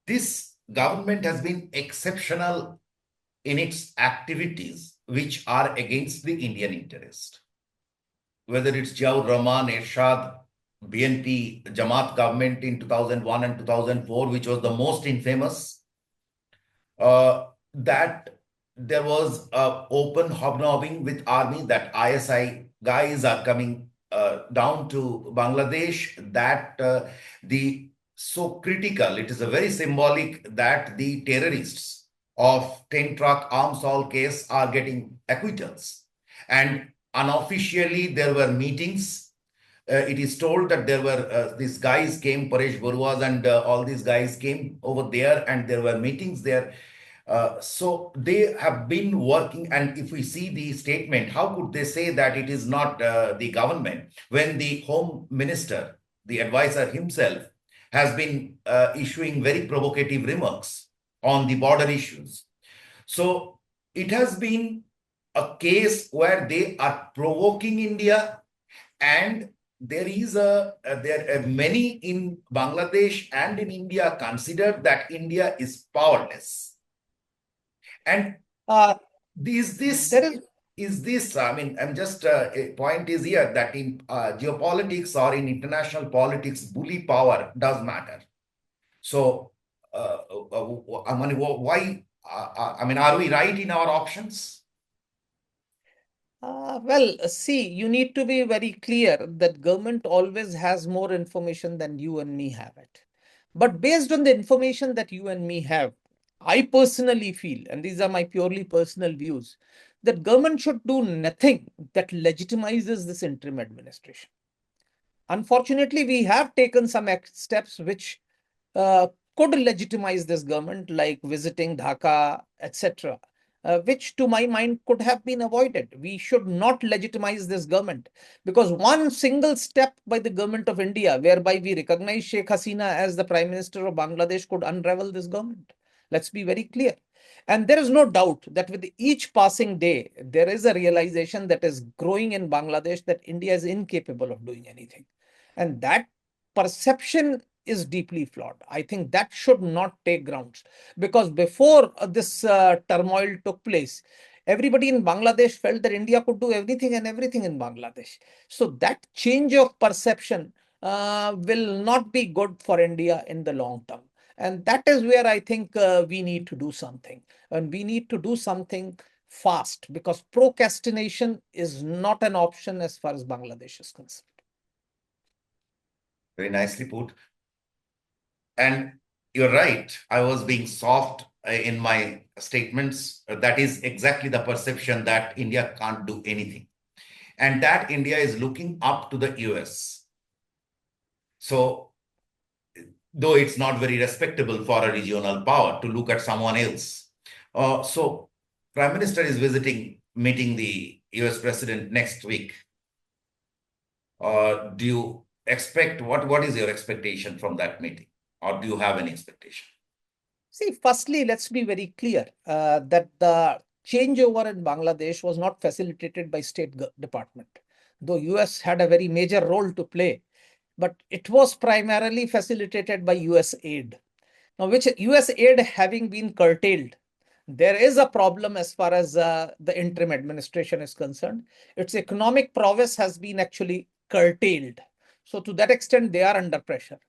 this government has been exceptional in its activities which are against the Indian interest. Whether it's Ziaur Rahman, Ershad, BNP, Jamaat government in 2001 and 2004, which was the most infamous, that there was open hobnobbing with army, that ISI guys are coming down to Bangladesh, that the so critical, it is a very symbolic that the terrorists of 10 truck arms all case are getting acquittals. And unofficially, there were meetings. It is told that there were these guys came, Paresh Baruas and all these guys came over there, and there were meetings there. So they have been working, and if we see the statement, how could they say that it is not the government when the Home Minister, the advisor himself, has been issuing very provocative remarks on the border issues? So it has been a case where they are provoking India, and there are many in Bangladesh and in India consider that India is powerless. And Uh, is this there is is this? I mean, I'm just a point is here that in geopolitics or in international politics, bully power does matter. So, I mean, why? I mean, are we right in our options? See, you need to be very clear that government always has more information than you and me have it. But based on the information that you and me have, I personally feel, and these are my purely personal views, that government should do nothing that legitimizes this interim administration. Unfortunately, we have taken some steps which uh, could legitimize this government, like visiting Dhaka, etc., which to my mind could have been avoided. We should not legitimize this government, because one single step by the government of India, whereby we recognize Sheikh Hasina as the Prime Minister of Bangladesh, could unravel this government. Let's be very clear. And there is no doubt that with each passing day, there is a realization that is growing in Bangladesh that India is incapable of doing anything. And that perception is deeply flawed. I think that should not take grounds, because before this turmoil took place, everybody in Bangladesh felt that India could do everything and everything in Bangladesh. So that change of perception will not be good for India in the long term. And that is where I think we need to do something. And we need to do something fast, because procrastination is not an option as far as Bangladesh is concerned. Very nicely put. And you're right. I was being soft in my statements. That is exactly the perception that India can't do anything, and that India is looking up to the US. So, though it's not very respectable for a regional power to look at someone else. So, Prime Minister is meeting the US President next week. Do you expect, what is your expectation from that meeting? Or do you have any expectation? See, firstly, let's be very clear that the changeover in Bangladesh was not facilitated by State Department, though US had a very major role to play, but it was primarily facilitated by US aid. Now, which US aid having been curtailed, there is a problem as far as the interim administration is concerned. Its economic prowess has been actually curtailed. So to that extent, they are under pressure.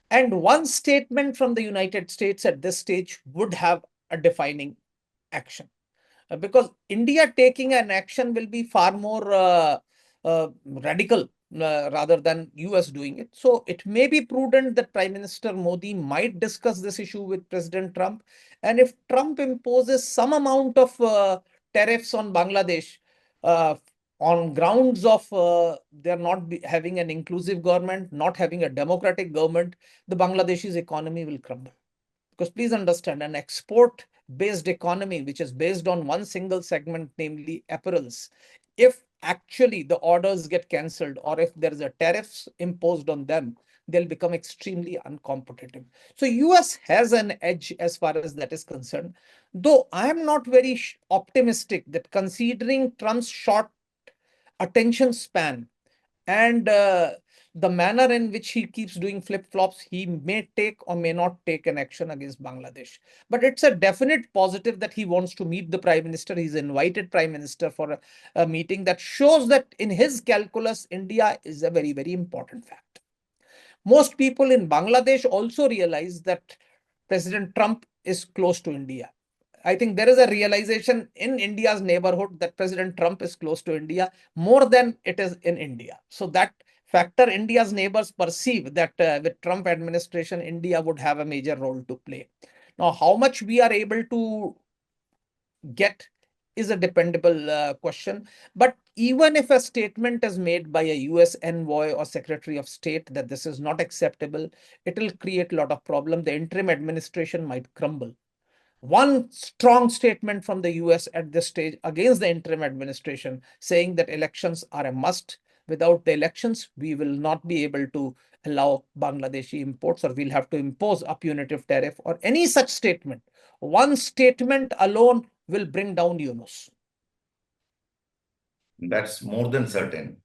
And one statement from the United States at this stage would have a defining action. Because India taking an action will be far more radical rather than US doing it. So it may be prudent that Prime Minister Modi might discuss this issue with President Trump. And if Trump imposes some amount of tariffs on Bangladesh uh, on grounds of they're not having an inclusive government, not having a democratic government, the Bangladeshi's economy will crumble. Because please understand, an export-based economy, which is based on one single segment, namely apparels, if actually the orders get cancelled or if there is a tariffs imposed on them, they'll become extremely uncompetitive. So US has an edge as far as that is concerned. Though I am not very optimistic that, considering Trump's short attention span and The manner in which he keeps doing flip-flops, he may take or may not take an action against Bangladesh. But it's a definite positive that he wants to meet the Prime Minister. He's invited Prime Minister for a meeting that shows that in his calculus, India is a very, very important factor. Most people in Bangladesh also realize that President Trump is close to India. I think there is a realization in India's neighborhood that President Trump is close to India more than it is in India. So that factor, India's neighbors perceive that with Trump administration, India would have a major role to play. Now, how much we are able to get is a dependable question. But even if a statement is made by a US envoy or Secretary of State that this is not acceptable, it will create a lot of problem. The interim administration might crumble. One strong statement from the US at this stage against the interim administration saying that elections are a must. Without the elections, we will not be able to allow Bangladeshi imports, or we'll have to impose a punitive tariff or any such statement. One statement alone will bring down Yunus. That's more than certain.